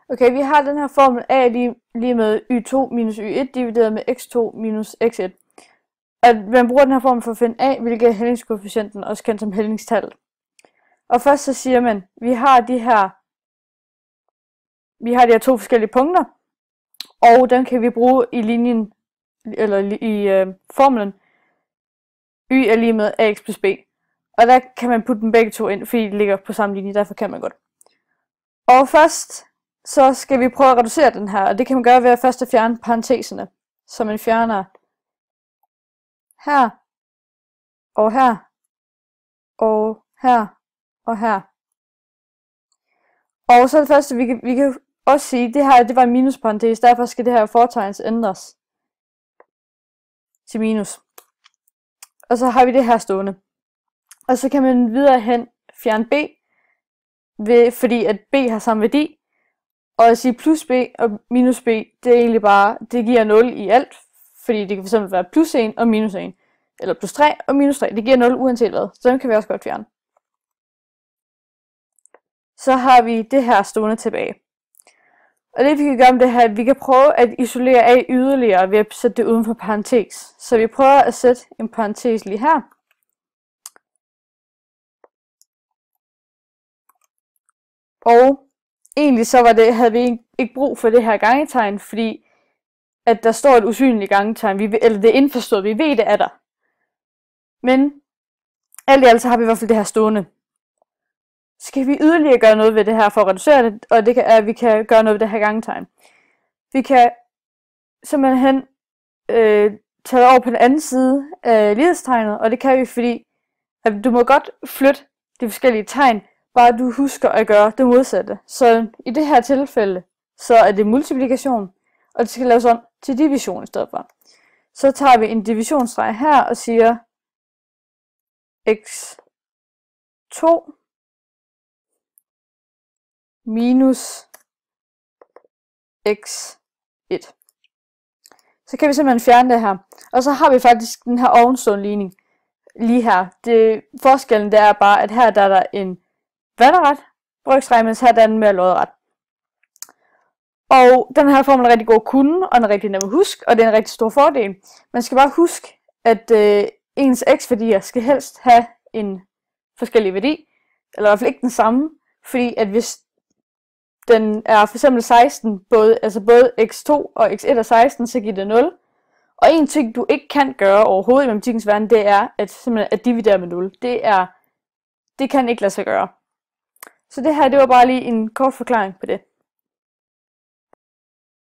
Okay, vi har den her formel a lige med y2 minus y1 divideret med x2 minus x1. At man bruger den her formel for at finde a, hvilket er hældningskoefficienten, også kendt som hældningstallet. Og først så siger man, vi har de her to forskellige punkter, og dem kan vi bruge i linjen, eller i formelen, y er lige med ax plus b. Og der kan man putte dem begge to ind, fordi de ligger på samme linje, derfor kan man godt. Og først så skal vi prøve at reducere den her, og det kan man gøre ved at først at fjerne parenteserne. Så man fjerner her, og her, og her, og her. Og så det første, vi kan også sige, at det her det var en minusparentes, derfor skal det her fortegns ændres til minus. Og så har vi det her stående. Og så kan man videre hen fjerne b, fordi at b har samme værdi. Og at sige plus b og minus b, det er egentlig bare, det giver 0 i alt. Fordi det kan fx være plus 1 og minus 1. Eller plus 3 og minus 3. Det giver 0 uanset hvad. Så dem kan vi også godt fjerne. Så har vi det her stående tilbage. Og det vi kan gøre med det her, at vi kan prøve at isolere a yderligere ved at sætte det uden for parentes. Så vi prøver at sætte en parentes lige her. Og egentlig så havde vi ikke brug for det her gangetegn, fordi at der står et usynligt gangetegn, eller det er indforstået, vi ved det er der. Men alt i alt så har vi i hvert fald det her stående. Så kan vi yderligere gøre noget ved det her for at reducere det, og det er, at vi kan gøre noget ved det her gangetegn. Vi kan simpelthen tage over på den anden side af lighedstegnet, og det kan vi, fordi at du må godt flytte de forskellige tegn, bare du husker at gøre det modsatte. Så i det her tilfælde, så er det multiplikation, og det skal laves om til division i stedet for. Så tager vi en divisionsstreg her og siger x2 minus x1. Så kan vi simpelthen fjerne det her. Og så har vi faktisk den her ovenstående ligning lige her. Forskellen det er bare, at her der er der en vandret brøkstreg, mens her der er den mere lodret. Og den her formel er rigtig god at kunne, og den er rigtig nem at huske, og det er en rigtig stor fordel. Man skal bare huske, at ens x-værdier skal helst have en forskellig værdi, eller i hvert fald ikke den samme, fordi at hvis den er for eksempel 16, både x2 og x1 er 16, så giver det 0. Og en ting, du ikke kan gøre overhovedet i matematikkens verden, det er simpelthen at dividere med 0. Det kan ikke lade sig gøre. Så det her, det var bare lige en kort forklaring på det.